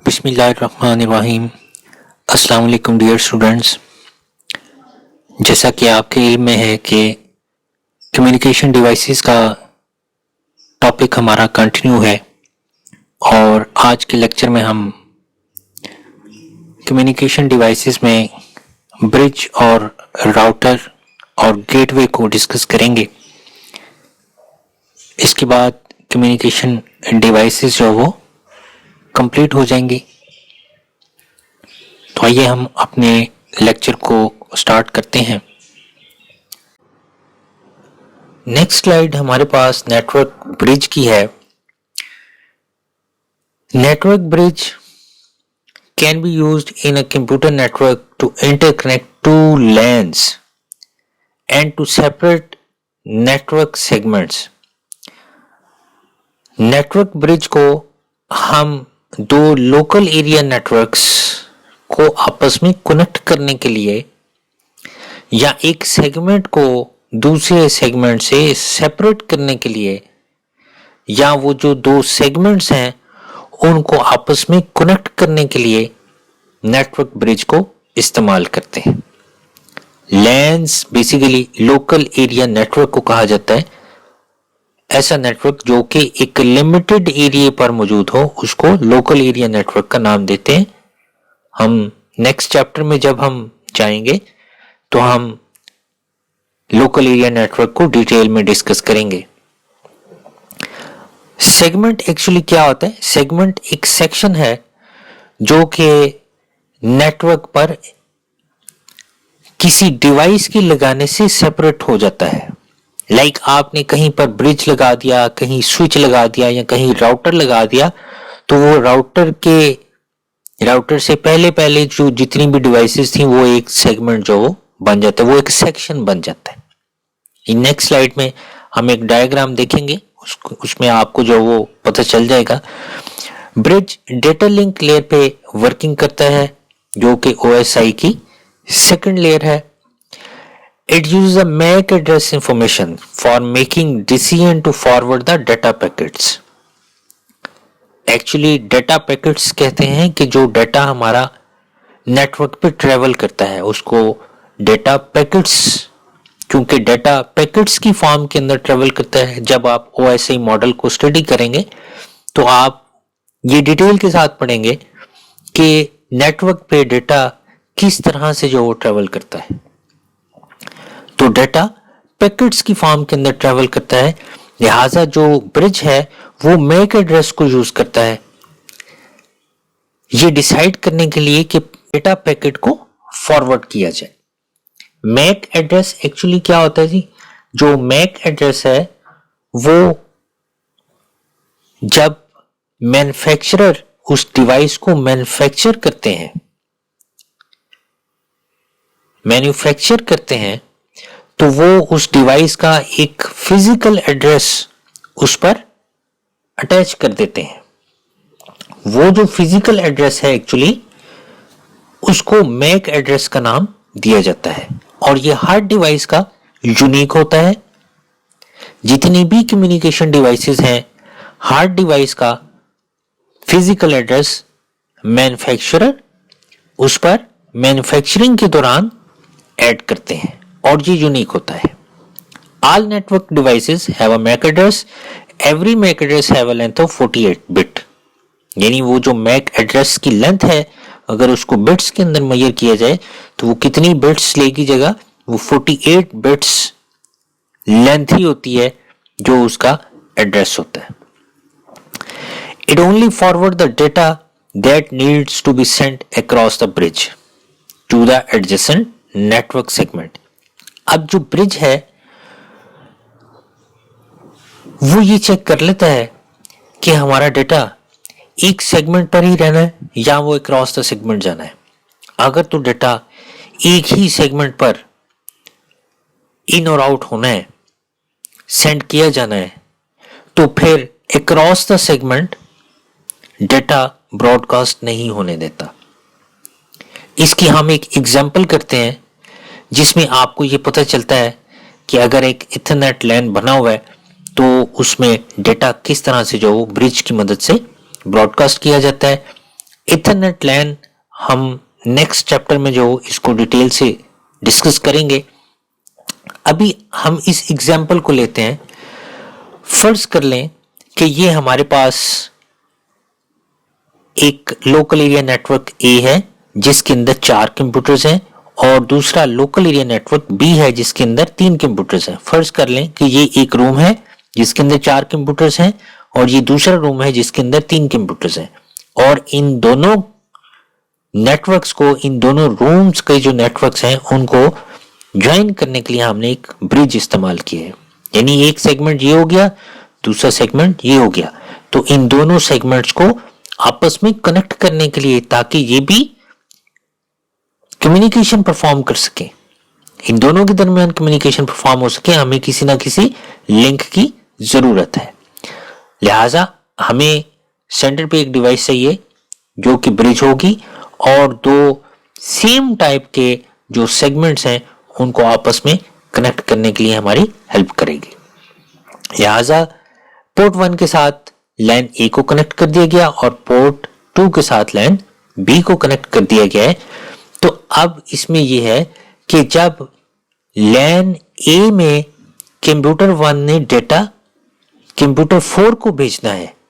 बिस्मिल्लाहिर्रहमानिर्रहीम। अस्सलाम वालेकुम डियर स्टूडेंट्स। जैसा कि आपके इल्म में है कि कम्युनिकेशन डिवाइसेस का टॉपिक हमारा कंटिन्यू है और आज के लेक्चर में हम कम्युनिकेशन डिवाइसेस में ब्रिज और राउटर और गेटवे को डिस्कस करेंगे। इसके बाद कम्युनिकेशन डिवाइसेस जो वो कंप्लीट हो जाएंगे। तो आइए हम अपने लेक्चर को स्टार्ट करते हैं। नेक्स्ट स्लाइड हमारे पास नेटवर्क ब्रिज की है। Network bridge can be used in a computer network to interconnect two LANs and to separate network segments. Network bridge को हम दो लोकल एरिया नेटवर्क्स को आपस में कनेक्ट करने के लिए या एक सेगमेंट को दूसरे सेगमेंट से सेपरेट करने के लिए या वो जो दो सेगमेंट्स हैं उनको आपस में कनेक्ट करने के लिए नेटवर्क ब्रिज को इस्तेमाल करते हैं। LANs basically local area network को कहा जाता है। ऐसा नेटवर्क जो कि एक लिमिटेड एरिया पर मौजूद हो उसको लोकल एरिया नेटवर्क का नाम देते हैं। हम नेक्स्ट चैप्टर में जब हम जाएंगे तो हम लोकल एरिया नेटवर्क को डिटेल में डिस्कस करेंगे। सेगमेंट एक्चुअली क्या होता है? सेगमेंट एक सेक्शन है जो कि नेटवर्क पर किसी डिवाइस के लगाने से सेपरेट हो जाता है। लाइक आपने कहीं पर ब्रिज लगा दिया, कहीं स्विच लगा दिया या कहीं राउटर लगा दिया, तो वो राउटर से पहले जो जितनी भी डिवाइसेस थी वो एक सेगमेंट जो वो बन जाता है, वो एक सेक्शन बन जाता है। इन नेक्स्ट स्लाइड में हम एक डायग्राम देखेंगे, उसमें आपको जो वो पता चल जाएगा। ब्रिज डेटा लिंक लेयर पे वर्किंग करता है जो कि OSI की सेकंड लेयर है। It uses a MAC address information for making decision to forward the data packets. Actually data packets कहते हैं कि जो डाटा हमारा नेटवर्क पे ट्रेवल करता है उसको डेटा पैकेट्स, क्योंकि डेटा पैकेट्स की फॉर्म के अंदर ट्रेवल करता है। जब आप OSI मॉडल को स्टडी करेंगे तो आप ये डिटेल के साथ पढ़ेंगे कि नेटवर्क पे डेटा किस तरह से जो वो ट्रेवल करता है। तो डेटा पैकेट्स की फॉर्म के अंदर ट्रेवल करता है, लिहाजा जो ब्रिज है वो मैक एड्रेस को यूज करता है ये डिसाइड करने के लिए कि डेटा पैकेट को फॉरवर्ड किया जाए। मैक एड्रेस एक्चुअली क्या होता है जी? जो मैक एड्रेस है वो जब मैन्युफैक्चरर उस डिवाइस को मैन्युफैक्चर करते हैं तो वो उस डिवाइस का एक फिजिकल एड्रेस उस पर अटैच कर देते हैं। वो जो फिजिकल एड्रेस है एक्चुअली उसको मैक एड्रेस का नाम दिया जाता है और ये हर डिवाइस का यूनिक होता है। जितनी भी कम्युनिकेशन डिवाइसेस हैं हर डिवाइस का फिजिकल एड्रेस मैन्युफैक्चरर उस पर मैन्युफैक्चरिंग के दौरान ऐड करते हैं और ये यूनिक होता है। All network devices have a MAC address. Every MAC address have a length of 48 bit. यानी वो जो MAC address की लेंथ है अगर उसको बिट्स के अंदर मेजर किया जाए तो वो कितनी बिट्स लेगी जगह? वो 48 बिट्स लेंथ ही होती है जो उसका एड्रेस होता है। It only forward the data that needs to be sent across the bridge to the adjacent network segment. अब जो ब्रिज है वो ये चेक कर लेता है कि हमारा डेटा एक सेगमेंट पर ही रहना है या वो अक्रॉस द सेगमेंट जाना है। अगर तो डेटा एक ही सेगमेंट पर इन और आउट होना है, सेंड किया जाना है, तो फिर across the segment data broadcast नहीं होने देता। इसकी हम एक एग्जांपल करते हैं जिसमें आपको ये पता चलता है कि अगर एक इथरनेट लैन बना हुआ है तो उसमें डेटा किस तरह से जो ब्रिज की मदद से ब्रॉडकास्ट किया जाता है। इथरनेट लैन हम नेक्स्ट चैप्टर में जो इसको डिटेल से डिस्कस करेंगे। अभी हम इस एग्जाम्पल को लेते हैं। फर्ज कर लें कि ये हमारे पास एक लोकल एरिया नेटवर्क ए है जिसके अंदर 4 कंप्यूटर्स हैं और दूसरा लोकल एरिया नेटवर्क बी है जिसके अंदर 3 कंप्यूटर्स हैं। फर्ज कर लें कि ये एक रूम है जिसके अंदर 4 कंप्यूटर्स हैं और ये दूसरा रूम है जिसके अंदर 3 कंप्यूटर्स हैं, और इन दोनों नेटवर्क्स को, इन दोनों रूम्स के जो नेटवर्क्स हैं उनको ज्वाइन करने के लिए हमने एक ब्रिज इस्तेमाल किया है। यानी एक सेगमेंट ये हो गया, दूसरा सेगमेंट ये हो गया, तो इन दोनों सेगमेंट्स को आपस में कनेक्ट करने के लिए, ताकि ये भी कम्युनिकेशन परफॉर्म कर सके, इन दोनों के दरमियान कम्युनिकेशन परफॉर्म हो सके, हमें किसी ना किसी लिंक की जरूरत है। लिहाजा हमें सेंटर पे एक डिवाइस चाहिए जो कि ब्रिज होगी और दो सेम टाइप के जो सेगमेंट्स हैं उनको आपस में कनेक्ट करने के लिए हमारी हेल्प करेगी। लिहाजा पोर्ट 1 के साथ लैन ए को कनेक्ट कर दिया गया और पोर्ट 2 के साथ लैन बी को कनेक्ट कर दिया गया है। तो अब इसमें यह है कि जब लैन ए में कंप्यूटर 1 ने डेटा कंप्यूटर 4 को भेजना है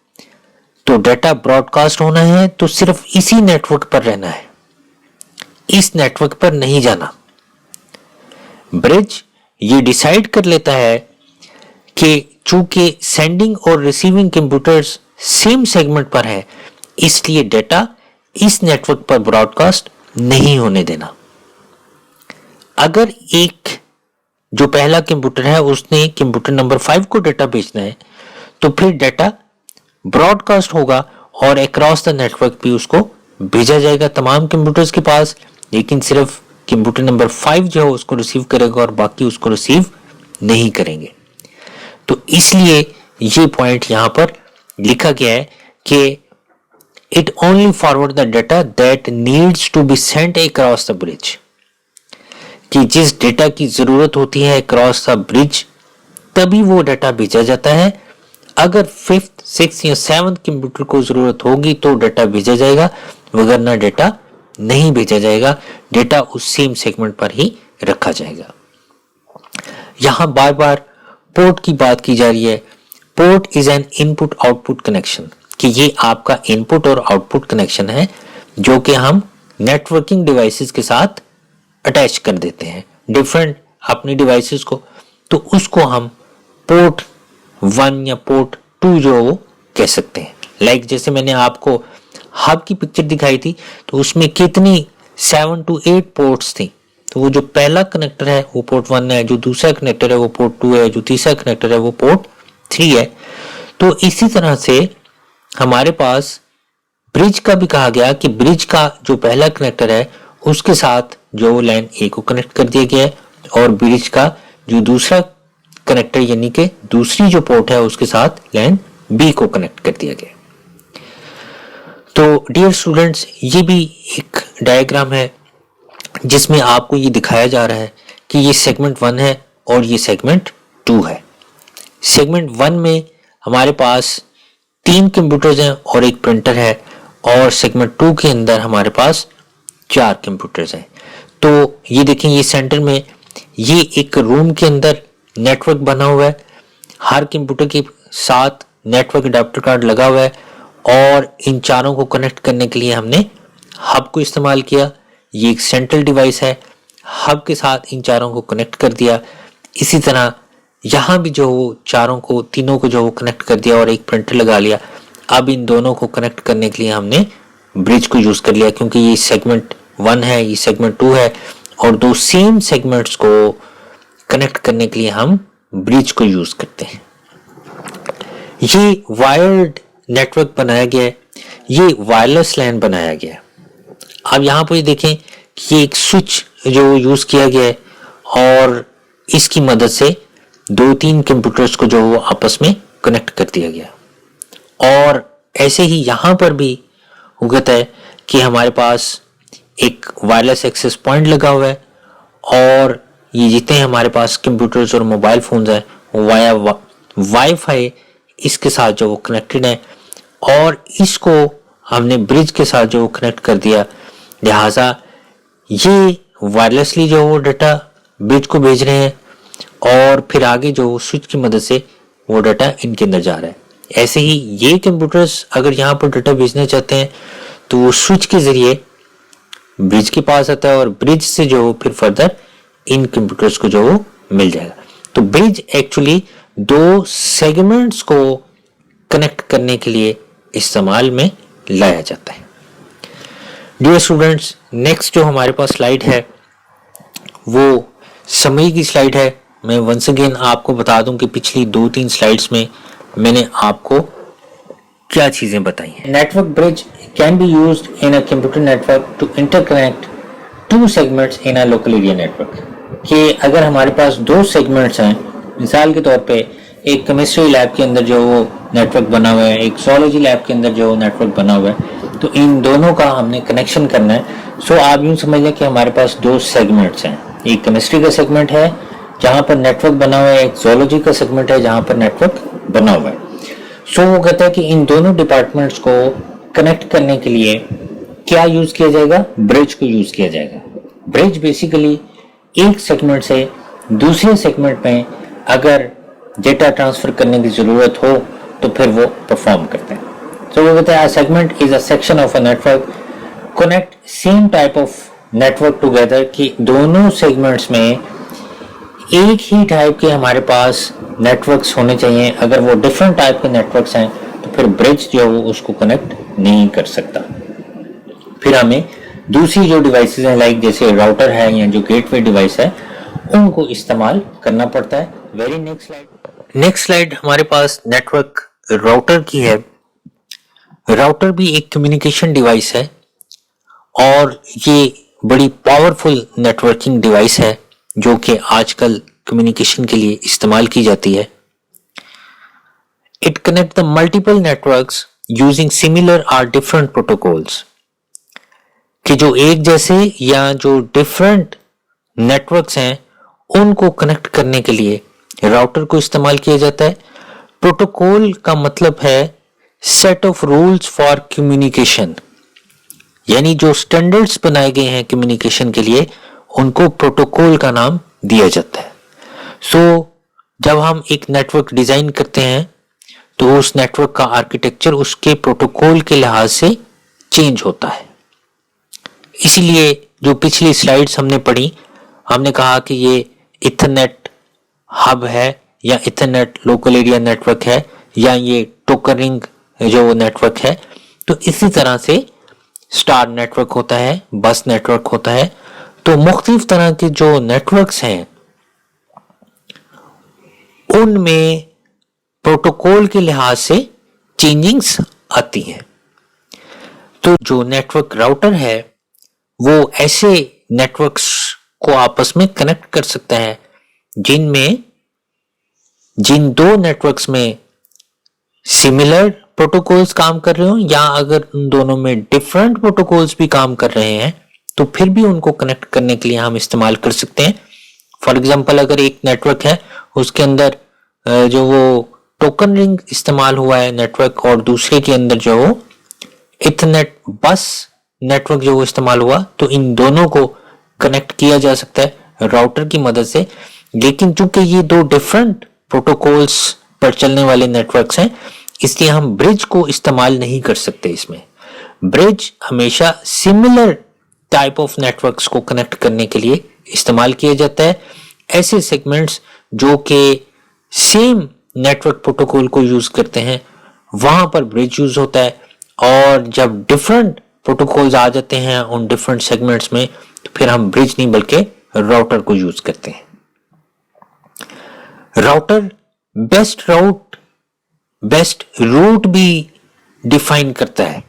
तो डेटा ब्रॉडकास्ट होना है तो सिर्फ इसी नेटवर्क पर रहना है, इस नेटवर्क पर नहीं जाना। ब्रिज ये डिसाइड कर लेता है कि चूंकि सेंडिंग और रिसीविंग कंप्यूटर्स सेम सेगमेंट पर है इसलिए डेटा इस नेटवर्क पर ब्रॉडकास्ट नहीं होने देना। अगर एक जो पहला कंप्यूटर है उसने कंप्यूटर नंबर 5 को डेटा भेजना है तो फिर डेटा ब्रॉडकास्ट होगा और अक्रॉस द नेटवर्क भी उसको भेजा जाएगा तमाम कंप्यूटर्स के पास, लेकिन सिर्फ कंप्यूटर नंबर 5 जो है उसको रिसीव करेगा और बाकी उसको रिसीव नहीं करेंगे। तो इसलिए ये पॉइंट यहां पर लिखा गया है कि it only forward the data that needs to be sent across the bridge, कि जिस डेटा की जरूरत होती है अक्रॉस द ब्रिज तभी वो डेटा भेजा जाता है। अगर 5th 6th या 7th कंप्यूटर को जरूरत होगी तो डेटा भेजा जाएगा, वगरना डेटा नहीं भेजा जाएगा, डेटा उस सेम सेगमेंट पर ही रखा जाएगा। यहां बार बार पोर्ट की बात की जा रही है। Port is an input output connection, कि ये आपका इनपुट और आउटपुट कनेक्शन है जो कि हम नेटवर्किंग डिवाइसेस के साथ अटैच कर देते हैं डिफरेंट अपनी डिवाइसेस को, तो उसको हम पोर्ट 1 या पोर्ट 2 जो वो कह सकते हैं। लाइक जैसे मैंने आपको हब की पिक्चर दिखाई थी तो उसमें कितनी 7 to 8 पोर्ट्स थी, तो वो जो पहला कनेक्टर है वो पोर्ट 1 है, जो दूसरा कनेक्टर है वो पोर्ट 2 है, जो तीसरा कनेक्टर है वो पोर्ट 3 है। तो इसी तरह से हमारे पास ब्रिज का भी कहा गया कि ब्रिज का जो पहला कनेक्टर है उसके साथ जो लाइन ए को कनेक्ट कर दिया गया है और ब्रिज का जो दूसरा कनेक्टर यानी कि दूसरी जो पोर्ट है उसके साथ लाइन बी को कनेक्ट कर दिया गया। तो डियर स्टूडेंट्स, ये भी एक डायग्राम है जिसमें आपको ये दिखाया जा रहा है कि ये सेगमेंट 1 है और ये सेगमेंट 2 है। सेगमेंट 1 में हमारे पास 3 कंप्यूटर्स हैं और एक प्रिंटर है, और सेगमेंट 2 के अंदर हमारे पास 4 कंप्यूटर्स हैं। तो ये देखें, ये सेंटर में ये एक रूम के अंदर नेटवर्क बना हुआ है, हर कंप्यूटर के साथ नेटवर्क अडेप्टर कार्ड लगा हुआ है और इन चारों को कनेक्ट करने के लिए हमने हब को इस्तेमाल किया। ये एक सेंट्रल डिवाइस है, हब के साथ इन चारों को कनेक्ट कर दिया। इसी तरह यहाँ भी जो चारों को तीनों को जो कनेक्ट कर दिया और एक प्रिंटर लगा लिया। अब इन दोनों को कनेक्ट करने के लिए हमने ब्रिज को यूज कर लिया, क्योंकि ये सेगमेंट 1 है, ये सेगमेंट 2 है और दो सेम सेगमेंट्स को कनेक्ट करने के लिए हम ब्रिज को यूज करते हैं। ये वायर्ड नेटवर्क बनाया गया है, ये वायरलेस लैन बनाया गया है। अब यहाँ पर देखें कि ये एक स्विच जो यूज किया गया है और इसकी मदद से 2-3 कंप्यूटर्स को जो आपस में कनेक्ट कर दिया गया। और ऐसे ही यहाँ पर भी होता है कि हमारे पास एक वायरलेस एक्सेस पॉइंट लगा हुआ है और ये जितने हमारे पास कंप्यूटर्स और मोबाइल फोन्स हैं वो वाया वाईफाई इसके साथ जो वो कनेक्टेड है और इसको हमने ब्रिज के साथ जो कनेक्ट कर दिया, लिहाजा ये वायरलेसली जो वो डाटा ब्रिज को भेज रहे हैं और फिर आगे जो स्विच की मदद से वो डाटा इनके अंदर जा रहा है। ऐसे ही ये कंप्यूटर्स अगर यहाँ पर डाटा भेजना चाहते हैं तो वो स्विच के जरिए ब्रिज के पास आता है और ब्रिज से जो फिर फर्दर इन कंप्यूटर्स को जो मिल जाएगा। तो ब्रिज एक्चुअली दो सेगमेंट्स को कनेक्ट करने के लिए इस्तेमाल में लाया जाता है। डियर स्टूडेंट्स, नेक्स्ट जो हमारे पास स्लाइड है वो समरी की स्लाइड है। मैं वंस अगेन आपको बता दूं कि पिछली 2-3 स्लाइड्स में मैंने आपको क्या चीजें बताई हैं। Network bridge can be used in a computer network to interconnect two segments in a local area network. कि अगर हमारे पास दो सेगमेंट्स हैं, मिसाल के तौर पे एक केमिस्ट्री लैब के अंदर जो नेटवर्क बना हुआ है, एक zoology लैब के अंदर जो नेटवर्क बना हुआ है, तो इन दोनों का हमने कनेक्शन करना है। सो आप यूं समझ लें कि हमारे पास दो सेगमेंट्स हैं, एक केमिस्ट्री का सेगमेंट है जहां पर नेटवर्क बना हुआ है, एक zoology का सेगमेंट है जहां पर नेटवर्क बना हुआ है। सो वो कहता है कि इन दोनों डिपार्टमेंट्स को कनेक्ट करने के लिए क्या यूज किया जाएगा? ब्रिज को यूज किया जाएगा। ब्रिज बेसिकली एक सेगमेंट से दूसरे सेगमेंट में अगर डेटा ट्रांसफर करने की जरूरत हो तो फिर वो परफॉर्म करते हैं। तो वो कहता है segment is a section of a network connect same type of network together, कि दोनों सेगमेंट्स में एक ही टाइप के हमारे पास नेटवर्क्स होने चाहिए। अगर वो डिफरेंट टाइप के नेटवर्क्स हैं तो फिर ब्रिज जो है उसको कनेक्ट नहीं कर सकता। फिर हमें दूसरी जो डिवाइसेस हैं लाइक जैसे राउटर है या जो गेटवे डिवाइस है उनको इस्तेमाल करना पड़ता है। वेरी नेक्स्ट स्लाइड हमारे पास नेटवर्क राउटर की है। राउटर भी एक कम्युनिकेशन डिवाइस है और ये बड़ी पावरफुल नेटवर्किंग डिवाइस है जो कि आजकल कम्युनिकेशन के लिए इस्तेमाल की जाती है। It connect the multiple networks using similar और डिफरेंट प्रोटोकॉल्स, कि जो एक जैसे या जो डिफरेंट नेटवर्क्स हैं उनको कनेक्ट करने के लिए राउटर को इस्तेमाल किया जाता है। प्रोटोकॉल का मतलब है set of rules for communication, यानी जो स्टैंडर्ड्स बनाए गए हैं कम्युनिकेशन के लिए उनको प्रोटोकॉल का नाम दिया जाता है। सो जब हम एक नेटवर्क डिजाइन करते हैं तो उस नेटवर्क का आर्किटेक्चर उसके प्रोटोकॉल के लिहाज से चेंज होता है। इसीलिए जो पिछली स्लाइड्स हमने पढ़ी, हमने कहा कि ये इथरनेट हब है या इथरनेट लोकल एरिया नेटवर्क है या ये टोकन रिंग जो नेटवर्क है। तो इसी तरह से स्टार नेटवर्क होता है, बस नेटवर्क होता है। तो मुख्तलिफ तरह के जो नेटवर्क्स हैं उनमें प्रोटोकॉल के लिहाज से चेंजिंग्स आती हैं। तो जो नेटवर्क राउटर है वो ऐसे नेटवर्क्स को आपस में कनेक्ट कर सकता है जिन दो नेटवर्क्स में सिमिलर प्रोटोकॉल्स काम कर रहे हो या अगर उन दोनों में डिफरेंट प्रोटोकॉल्स भी काम कर रहे हैं तो फिर भी उनको कनेक्ट करने के लिए हम इस्तेमाल कर सकते हैं। फॉर एग्जांपल अगर एक नेटवर्क है उसके अंदर जो वो टोकन रिंग इस्तेमाल हुआ है नेटवर्क और दूसरे के अंदर जो इथरनेट बस नेटवर्क जो इस्तेमाल हुआ, तो इन दोनों को कनेक्ट किया जा सकता है राउटर की मदद से। लेकिन चूंकि ये दो डिफरेंट प्रोटोकॉल्स पर चलने वाले नेटवर्क्स हैं इसलिए हम ब्रिज को इस्तेमाल नहीं कर सकते। इसमें ब्रिज हमेशा सिमिलर टाइप ऑफ नेटवर्क्स को कनेक्ट करने के लिए इस्तेमाल किया जाता है। ऐसे सेगमेंट्स जो कि सेम नेटवर्क प्रोटोकॉल को यूज करते हैं वहां पर ब्रिज यूज होता है, और जब डिफरेंट प्रोटोकॉल्स आ जाते हैं उन डिफरेंट सेगमेंट्स में तो फिर हम ब्रिज नहीं बल्कि राउटर को यूज करते हैं। राउटर बेस्ट रूट भी डिफाइन करता है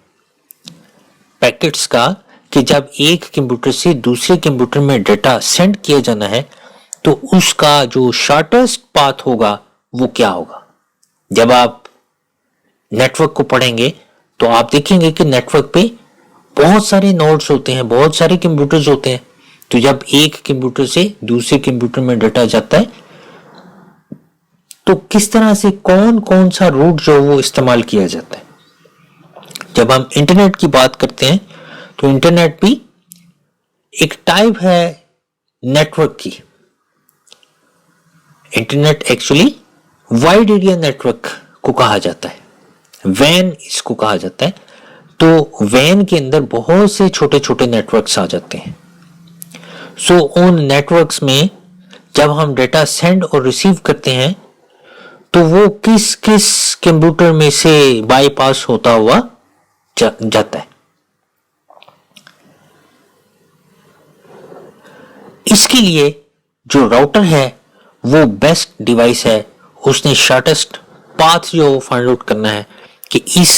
पैकेट्स का, कि जब एक कंप्यूटर से दूसरे कंप्यूटर में डेटा सेंड किया जाना है तो उसका जो शॉर्टेस्ट पाथ होगा वो क्या होगा। जब आप नेटवर्क को पढ़ेंगे तो आप देखेंगे कि नेटवर्क पे बहुत सारे नोड्स होते हैं, बहुत सारे कंप्यूटर्स होते हैं। तो जब एक कंप्यूटर से दूसरे कंप्यूटर में डेटा जाता है तो किस तरह से कौन कौन सा रूट जो वो इस्तेमाल किया जाता है। जब हम इंटरनेट की बात करते हैं तो इंटरनेट भी एक टाइप है नेटवर्क की। Internet actually wide area network को कहा जाता है, वैन इसको कहा जाता है। तो वैन के अंदर बहुत से छोटे छोटे नेटवर्क्स आ जाते हैं। सो उन नेटवर्क्स में जब हम डेटा सेंड और रिसीव करते हैं तो वो किस किस कंप्यूटर में से बाईपास होता हुआ जाता है। इसके लिए जो राउटर है वो बेस्ट डिवाइस है। उसने शॉर्टेस्ट पाथ जो फाइंड आउट करना है कि इस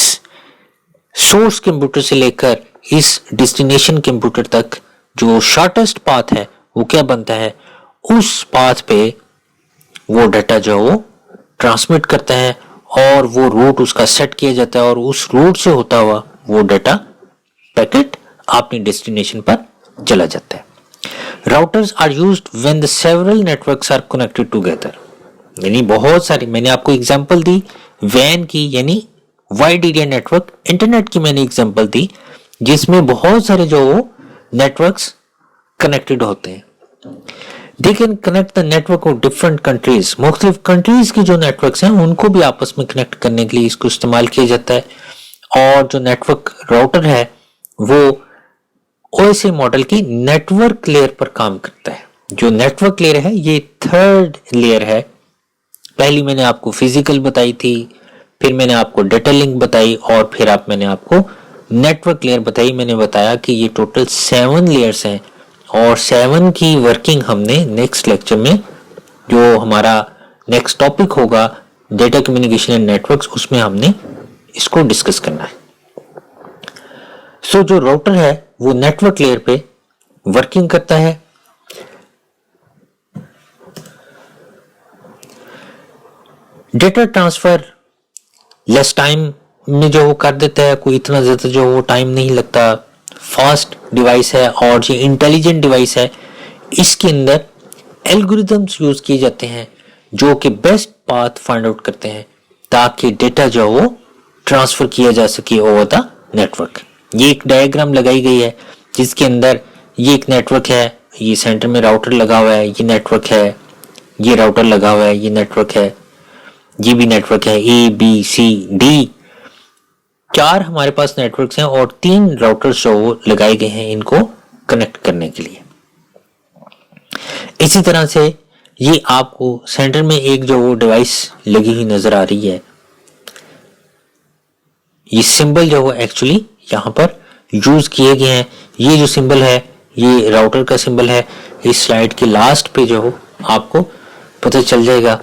सोर्स कंप्यूटर से लेकर इस डेस्टिनेशन कंप्यूटर तक जो शॉर्टेस्ट पाथ है वो क्या बनता है, उस पाथ पे वो डाटा जो वो ट्रांसमिट करता है और वो रूट उसका सेट किया जाता है और उस रूट से होता हुआ वो डाटा पैकेट अपनी डेस्टिनेशन पर चला जाता है। Routers are used when the several networks are connected together. यानी बहुत सारी, मैंने आपको एग्जांपल दी वैन की यानी वाइड एरिया नेटवर्क, इंटरनेट की मैंने एग्जांपल दी जिसमें बहुत सारे जो नेटवर्क्स कनेक्टेड होते हैं। They can connect the network of different countries. मुख्तलिफ कंट्रीज की जो नेटवर्क्स हैं उनको भी आपस में कनेक्ट करने के लिए इसको इस्तेमाल किया जाता है। और जो नेटवर्क राउटर है वो ओएसए मॉडल की नेटवर्क लेयर पर काम करता है। जो नेटवर्क लेयर है ये थर्ड लेयर है। पहली मैंने आपको फिजिकल बताई थी, फिर मैंने आपको डेटा लिंक बताई और फिर मैंने आपको नेटवर्क लेयर बताई। मैंने बताया कि ये टोटल 7 लेयर्स हैं और 7 की वर्किंग हमने नेक्स्ट लेक्चर में, जो हमारा नेक्स्ट टॉपिक होगा डेटा कम्युनिकेशन एंड नेटवर्क्स, उसमें हमने इसको डिस्कस करना है। सो जो राउटर है वो नेटवर्क लेयर पे वर्किंग करता है। डेटा ट्रांसफर लेस टाइम में जो वो कर देता है, कोई इतना ज्यादा जो वो टाइम नहीं लगता, फास्ट डिवाइस है। और जो इंटेलिजेंट डिवाइस है इसके अंदर एल्गोरिथम्स यूज किए जाते हैं जो कि बेस्ट पाथ फाइंड आउट करते हैं ताकि डेटा जो वो ट्रांसफर किया जा सके ओवर द नेटवर्क। ये एक डायग्राम लगाई गई है जिसके अंदर ये एक नेटवर्क है, ये सेंटर में राउटर लगा हुआ है, ये नेटवर्क है, ये राउटर लगा हुआ है, ये नेटवर्क है, ये भी नेटवर्क है। ए बी सी डी 4 हमारे पास नेटवर्क्स हैं और 3 राउटर्स जो लगाए गए हैं इनको कनेक्ट करने के लिए। इसी तरह से ये आपको सेंटर में एक जो वो डिवाइस लगी हुई नजर आ रही है, ये सिंबल जो वो एक्चुअली यहाँ पर यूज किए गए हैं। ये जो सिंबल है ये राउटर का सिंबल है। इस स्लाइड के लास्ट पे जो आपको पता चल जाएगा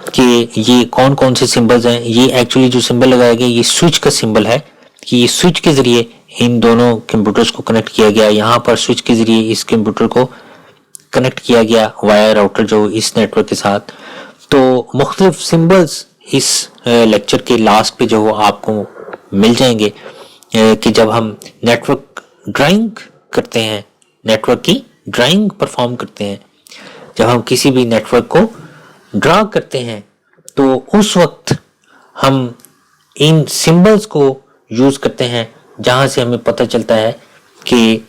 कि ये कौन कौन से सिंबल्स हैं। ये एक्चुअली जो सिंबल लगाया गया ये स्विच का सिंबल है कि ये स्विच के जरिए इन दोनों कंप्यूटर्स को कनेक्ट किया गया। यहाँ पर स्विच के जरिए इस कंप्यूटर को कनेक्ट किया गया वाया राउटर जो इस नेटवर्क के साथ। तो मुख्तलिफ सिंबल्स इस लेक्चर के लास्ट पे जो आपको मिल जाएंगे कि जब हम नेटवर्क ड्राइंग करते हैं, नेटवर्क की ड्राइंग परफॉर्म करते हैं, जब हम किसी भी नेटवर्क को ड्रा करते हैं तो उस वक्त हम इन सिंबल्स को यूज करते हैं जहां से हमें पता चलता है कि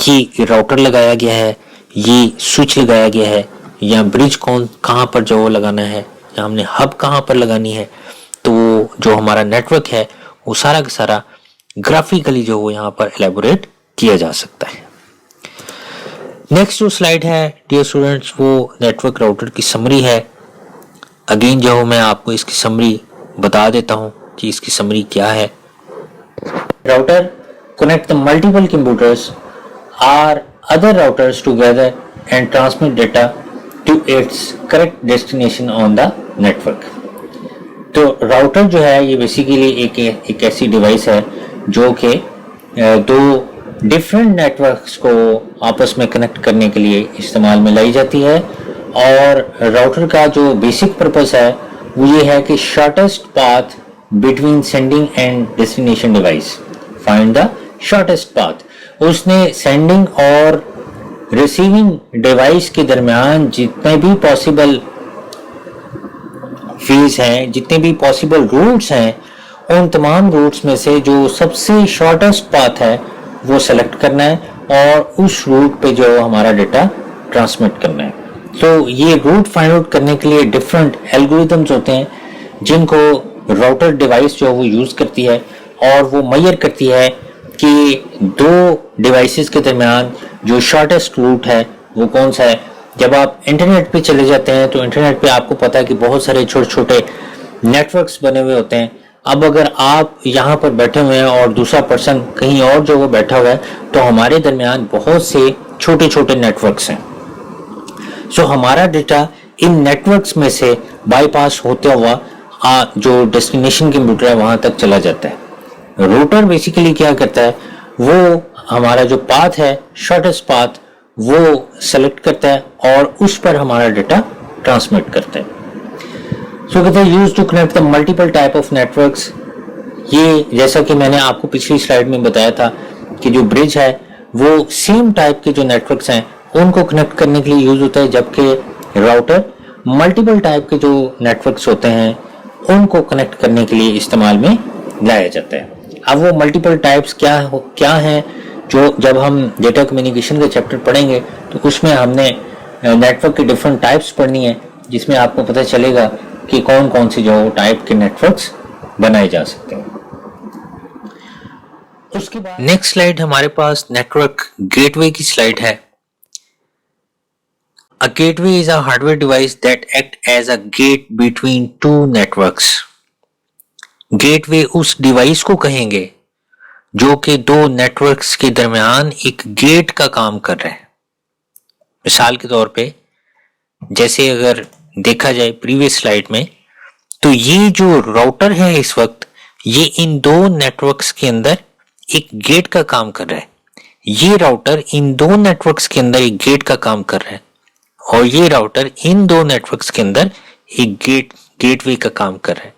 ये राउटर लगाया गया है, ये स्विच लगाया गया है, या ब्रिज कहाँ पर जो लगाना है, या हमने हब कहाँ पर लगानी है। तो जो हमारा नेटवर्क है वो सारा का सारा ग्राफिकली जो वो यहाँ पर एलेबोरेट किया जा सकता है। नेक्स्ट जो स्लाइड है डियर स्टूडेंट्स वो नेटवर्क राउटर की समरी है। अगेन जो मैं आपको इसकी समरी बता देता हूँ कि इसकी समरी क्या है। Router connect the multiple computers or other routers together and transmit data to its correct destination on the network. तो राउटर जो है ये बेसिकली एक ऐसी डिवाइस है जो कि 2 डिफरेंट नेटवर्क्स को आपस में कनेक्ट करने के लिए इस्तेमाल में लाई जाती है। और राउटर का जो बेसिक पर्पस है वो ये है कि shortest path between sending end destination device, find the shortest path. उसने सेंडिंग और रिसीविंग डिवाइस के दरमियान जितने भी पॉसिबल फील्ड्स हैं, जितने भी पॉसिबल रूट्स हैं, उन तमाम रूट्स में से जो सबसे शॉर्टेस्ट पाथ है वो सेलेक्ट करना है और उस रूट पे जो हमारा डेटा ट्रांसमिट करना है। तो ये रूट फाइंड आउट करने के लिए डिफरेंट एल्गोरिथम्स होते हैं जिनको राउटर डिवाइस जो वो यूज करती है और वो मेजर करती है कि दो डिवाइसेस के दरमियान जो शॉर्टेस्ट रूट है वो कौन सा है। जब आप इंटरनेट पे चले जाते हैं तो इंटरनेट पे आपको पता है कि बहुत सारे छोटे छोटे नेटवर्क्स बने हुए होते हैं। अब अगर आप यहाँ पर बैठे हुए हैं और दूसरा पर्सन कहीं और जो वो बैठा हुआ है तो हमारे दरमियान बहुत से छोटे छोटे नेटवर्क्स हैं। सो हमारा डेटा इन नेटवर्क्स में से बाईपास होते हुआ जो डेस्टिनेशन कंप्यूटर है वहां तक चला जाता है। रूटर बेसिकली क्या करता है, वो हमारा जो पाथ है शॉर्टेस्ट पाथ वो सेलेक्ट करता है और उस पर हमारा डेटा ट्रांसमिट करता है। सो कहते हैं use to connect the multiple type of networks. ये जैसा कि मैंने आपको पिछली स्लाइड में बताया था कि जो ब्रिज है वो सेम टाइप के जो नेटवर्क्स हैं उनको कनेक्ट करने के लिए यूज होता है, जबकि राउटर मल्टीपल टाइप के जो नेटवर्क्स होते हैं उनको कनेक्ट करने के लिए इस्तेमाल में लाया जाता है। अब वो मल्टीपल टाइप्स क्या हैं जो जब हम डेटा कम्युनिकेशन का चैप्टर पढ़ेंगे तो उसमें हमने नेटवर्क के डिफरेंट टाइप्स पढ़नी है, जिसमें आपको पता चलेगा कि कौन कौन से जो टाइप के नेटवर्क्स बनाए जा सकते हैं। उसके बाद नेक्स्ट स्लाइड हमारे पास नेटवर्क गेटवे की स्लाइड है। A gateway is a hardware device that act as a gate between two networks. Gateway उस डिवाइस को कहेंगे जो कि दो नेटवर्क्स के दरमियान एक गेट का काम कर रहा है। मिसाल के तौर पे जैसे अगर देखा जाए प्रीवियस स्लाइड में तो ये जो राउटर है इस वक्त ये इन दो नेटवर्क्स के अंदर एक गेट का काम कर रहा है। ये राउटर इन दो नेटवर्क्स के अंदर एक गेट का काम कर रहा है और ये राउटर इन दो नेटवर्क्स के अंदर एक गेटवे का काम कर रहा है।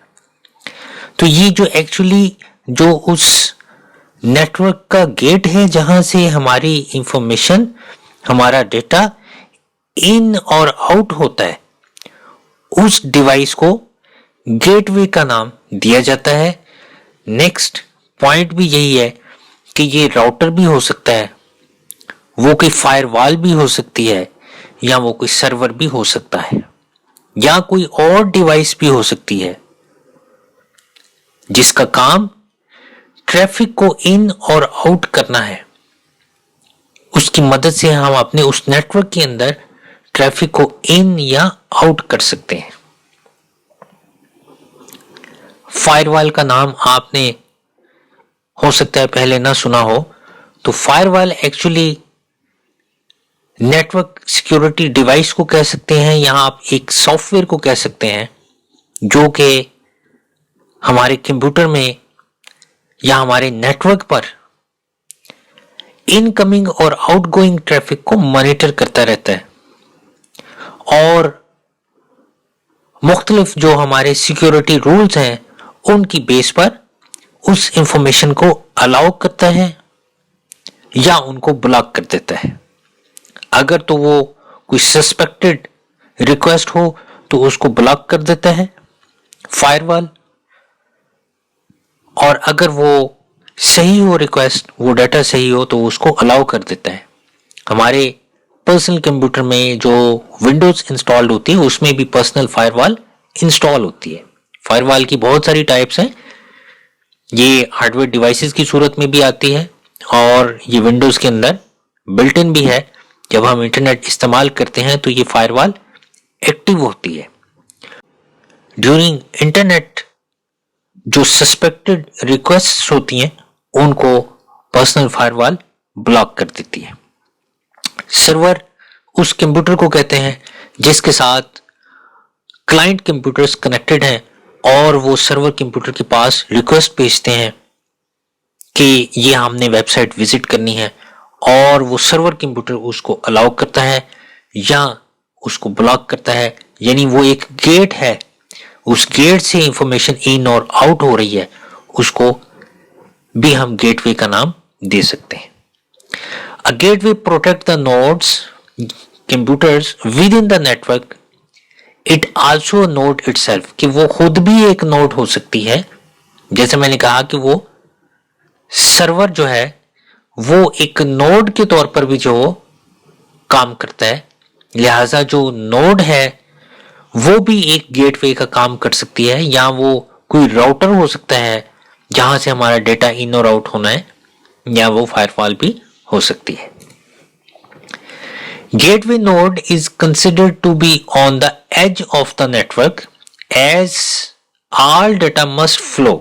तो ये जो एक्चुअली जो उस नेटवर्क का गेट है जहां से हमारी इंफॉर्मेशन हमारा डेटा इन और आउट होता है, उस डिवाइस को गेटवे का नाम दिया जाता है। नेक्स्ट पॉइंट भी यही है कि ये राउटर भी हो सकता है, वो कोई फायरवॉल भी हो सकती है, या वो कोई सर्वर भी हो सकता है, या कोई और डिवाइस भी हो सकती है जिसका काम ट्रैफिक को इन और आउट करना है। उसकी मदद से हम अपने उस नेटवर्क के अंदर ट्रैफिक को इन या आउट कर सकते हैं। फायरवॉल का नाम आपने हो सकता है पहले ना सुना हो, तो firewall actually network security device को कह सकते हैं, या आप एक सॉफ्टवेयर को कह सकते हैं जो कि हमारे कंप्यूटर में या हमारे नेटवर्क पर इनकमिंग और आउटगोइंग ट्रैफिक को मॉनिटर करता रहता है और मुख्तलिफ जो हमारे सिक्योरिटी रूल्स हैं उनकी बेस पर उस इंफॉर्मेशन को अलाउ करता है या उनको ब्लॉक कर देता है। अगर तो वो कोई सस्पेक्टेड रिक्वेस्ट हो तो उसको ब्लॉक कर देता है फायरवॉल, और अगर वो सही हो रिक्वेस्ट, वो डाटा सही हो तो उसको अलाउ कर देता है। हमारे पर्सनल कंप्यूटर में जो विंडोज इंस्टॉल्ड होती है उसमें भी पर्सनल फायरवॉल इंस्टॉल होती है। फायरवॉल की बहुत सारी टाइप्स हैं, ये हार्डवेयर डिवाइसेस की सूरत में भी आती है और ये विंडोज के अंदर बिल्ट इन भी है। जब हम इंटरनेट इस्तेमाल करते हैं तो ये फायरवॉल एक्टिव होती है। ड्यूरिंग इंटरनेट जो सस्पेक्टेड रिक्वेस्ट होती हैं उनको पर्सनल फायरवॉल ब्लॉक कर देती है। सर्वर उस कंप्यूटर को कहते हैं जिसके साथ क्लाइंट कंप्यूटर्स कनेक्टेड हैं और वो सर्वर कंप्यूटर के पास रिक्वेस्ट भेजते हैं कि ये हमने वेबसाइट विजिट करनी है, और वो सर्वर कंप्यूटर उसको अलाउ करता है या उसको ब्लॉक करता है। यानी वो एक गेट है, उस गेट से इंफॉर्मेशन इन और आउट हो रही है, उसको भी हम गेटवे का नाम दे सकते हैं। A gateway protect the nodes computers within the network. It also node itself, कि वो खुद भी एक नोड हो सकती है जैसे मैंने कहा कि वो सर्वर जो है वो एक नोड के तौर पर भी जो काम करता है, लिहाजा जो नोड है वो भी एक गेटवे का काम कर सकती है, या वो कोई राउटर हो सकता है जहां से हमारा डेटा इन और आउट होना है, या वो फायरवॉल भी हो सकती है। Gateway node is considered to be on the edge of the network as all data must flow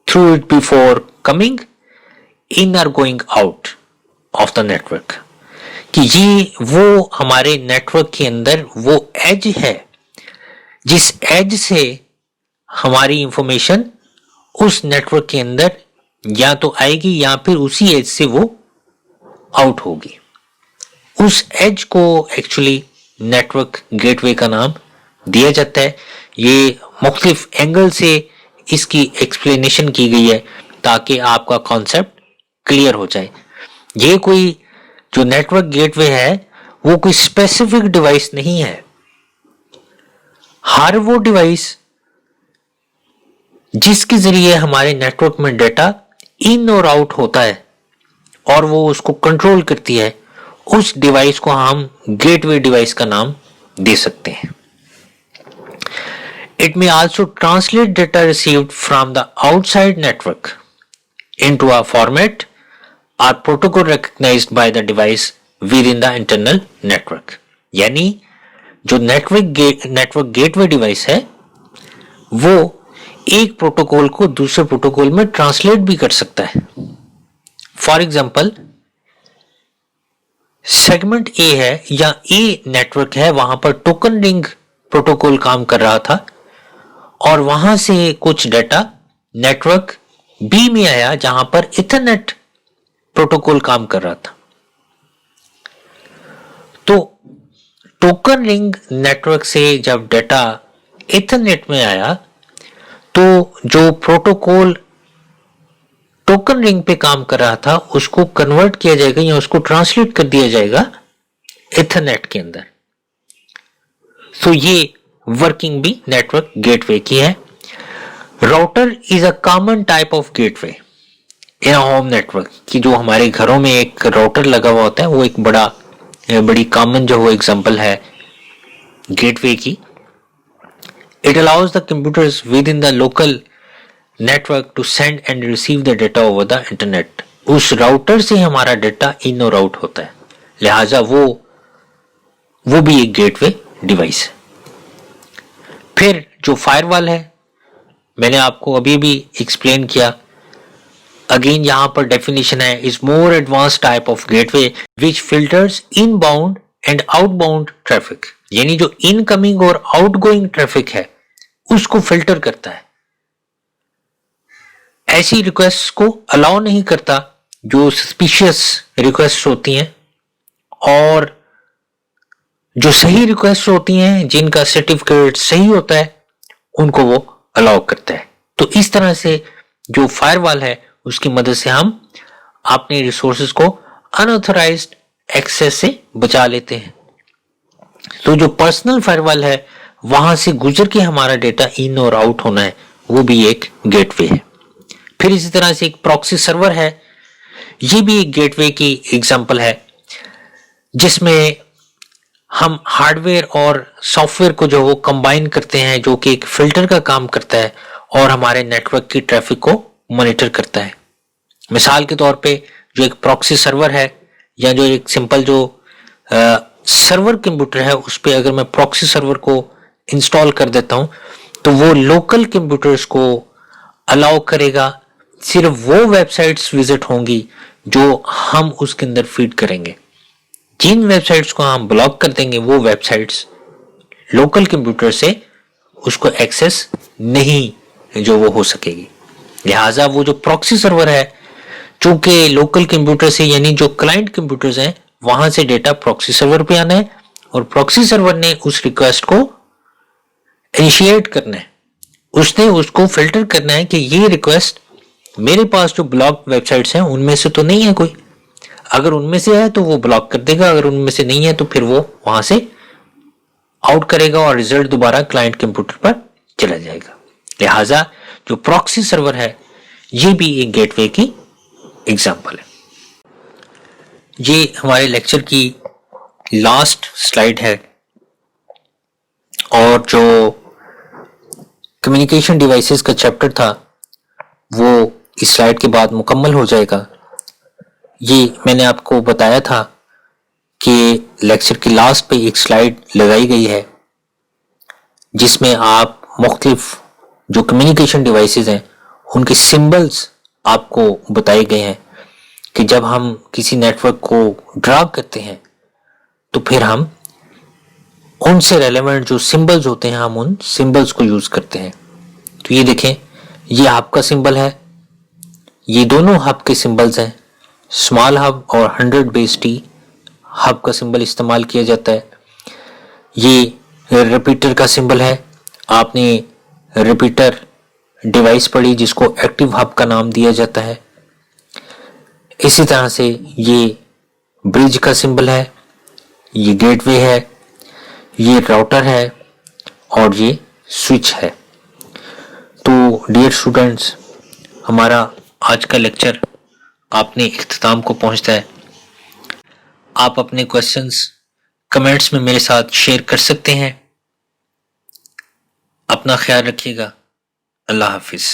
through it before coming in or going out of the network। कि ये वो हमारे नेटवर्क के अंदर वो एज है जिस एज से हमारी इंफॉर्मेशन उस नेटवर्क के अंदर या तो आएगी या फिर उसी एज से वो आउट होगी। उस एज को एक्चुअली नेटवर्क गेटवे का नाम दिया जाता है। ये मुख्तलिफ एंगल से इसकी एक्सप्लेनेशन की गई है ताकि आपका कॉन्सेप्ट क्लियर हो जाए। ये कोई जो नेटवर्क गेटवे है वो कोई स्पेसिफिक डिवाइस नहीं है। हर वो डिवाइस जिसके जरिए हमारे नेटवर्क में डेटा इन और आउट होता है और वो उसको कंट्रोल करती है, उस डिवाइस को हम गेटवे डिवाइस का नाम दे सकते हैं। It may also translate data received from the outside network into a format or protocol recognized by the device within the internal network। यानी जो नेटवर्क गेटवे डिवाइस है वो एक प्रोटोकॉल को दूसरे प्रोटोकॉल में ट्रांसलेट भी कर सकता है। फॉर एग्जाम्पल, सेगमेंट ए है या ए नेटवर्क है, वहां पर टोकन रिंग प्रोटोकॉल काम कर रहा था और वहां से कुछ डेटा नेटवर्क बी में आया जहां पर इथरनेट प्रोटोकॉल काम कर रहा था। तो टोकन रिंग नेटवर्क से जब डेटा इथरनेट में आया तो जो प्रोटोकॉल टोकन रिंग पे काम कर रहा था उसको कन्वर्ट किया जाएगा या उसको ट्रांसलेट कर दिया जाएगा इथरनेट के अंदर। तो ये वर्किंग भी नेटवर्क गेटवे की है। Router is a common type of gateway in home network, कि जो हमारे घरों में एक राउटर लगा हुआ होता है वो एक बड़ी कॉमन जो वो एग्जांपल है गेटवे की। It allows the computers within the local network to send and receive the data over the internet. उस राउटर से हमारा डेटा इन और आउट होता है, लिहाजा वो भी एक गेटवे डिवाइस है। फिर जो फायरवॉल है मैंने आपको अभी भी एक्सप्लेन किया। अगेन यहां पर डेफिनेशन है, is more advance type of gateway which filters inbound and outbound traffic. यानी जो इनकमिंग और आउटगोइंग ट्रैफिक है उसको फिल्टर करता है, ऐसी रिक्वेस्ट को अलाउ नहीं करता जो सस्पिशियस रिक्वेस्ट होती हैं, और जो सही रिक्वेस्ट होती हैं जिनका सर्टिफिकेट सही होता है उनको वो अलाउ करता है। तो इस तरह से जो फायरवॉल है उसकी मदद से हम अपने रिसोर्सेज को अनऑथराइज्ड एक्सेस से बचा लेते हैं। तो जो पर्सनल फायरवॉल है वहां से गुजर के हमारा डेटा इन और आउट होना है, वो भी एक गेटवे है। फिर इसी तरह से एक प्रॉक्सी सर्वर है, ये भी एक गेटवे की एग्जांपल है जिसमें हम हार्डवेयर और सॉफ्टवेयर को जो वो कंबाइन करते हैं, जो कि एक फिल्टर का काम करता है और हमारे नेटवर्क की ट्रैफिक को मॉनिटर करता है। मिसाल के तौर पे जो एक प्रॉक्सी सर्वर है या जो एक सिंपल जो सर्वर कंप्यूटर है उस पे अगर मैं प्रॉक्सी सर्वर को इंस्टॉल कर देता हूं तो वो लोकल कंप्यूटर्स को अलाउ करेगा, सिर्फ वो वेबसाइट्स विजिट होंगी जो हम उसके अंदर फीड करेंगे। जिन वेबसाइट्स को हम ब्लॉक कर देंगे वो वेबसाइट्स लोकल कंप्यूटर से उसको एक्सेस नहीं जो वो हो सकेगी। लिहाजा वो जो प्रॉक्सी सर्वर है चूंकि लोकल कंप्यूटर से यानी जो क्लाइंट कंप्यूटर्स हैं वहां से डेटा प्रॉक्सी सर्वर पे आना है और प्रॉक्सी सर्वर ने उस रिक्वेस्ट को इनिशिएट करना है, उसने उसको फिल्टर करना है कि ये रिक्वेस्ट मेरे पास जो ब्लॉक वेबसाइट्स हैं उनमें से तो नहीं है कोई। अगर उनमें से है तो वो ब्लॉक कर देगा, अगर उनमें से नहीं है तो फिर वो वहां से आउट करेगा और रिजल्ट दोबारा क्लाइंट कंप्यूटर पर चला जाएगा। लिहाजा जो प्रॉक्सी सर्वर है ये भी एक गेटवे की एग्जांपल है। ये हमारे लेक्चर की लास्ट स्लाइड है और जो कम्युनिकेशन डिवाइसेस का चैप्टर था वो इस स्लाइड के बाद मुकम्मल हो जाएगा। ये मैंने आपको बताया था कि लेक्चर की लास्ट पे एक स्लाइड लगाई गई है जिसमें आप मुख्तलिफ जो कम्युनिकेशन डिवाइसेस हैं उनके सिंबल्स आपको बताए गए हैं कि जब हम किसी नेटवर्क को ड्रा करते हैं तो फिर हम उनसे रेलेवेंट जो सिंबल्स होते हैं हम उन सिंबल्स को यूज करते हैं। तो ये देखें, ये हब का सिंबल है, ये दोनों हब के सिंबल्स हैं। स्मॉल हब और 100 बेस टी हब का सिंबल इस्तेमाल किया जाता है। ये रिपीटर का सिंबल है, आपने रिपीटर डिवाइस पढ़ी जिसको एक्टिव हब का नाम दिया जाता है। इसी तरह से ये ब्रिज का सिंबल है, ये गेटवे है, ये राउटर है और ये स्विच है। तो डियर स्टूडेंट्स, हमारा आज का लेक्चर अपने इख्तिताम को पहुंचता है। आप अपने क्वेश्चंस कमेंट्स में मेरे साथ शेयर कर सकते हैं। अपना ख्याल रखिएगा। अल्लाह हाफिज।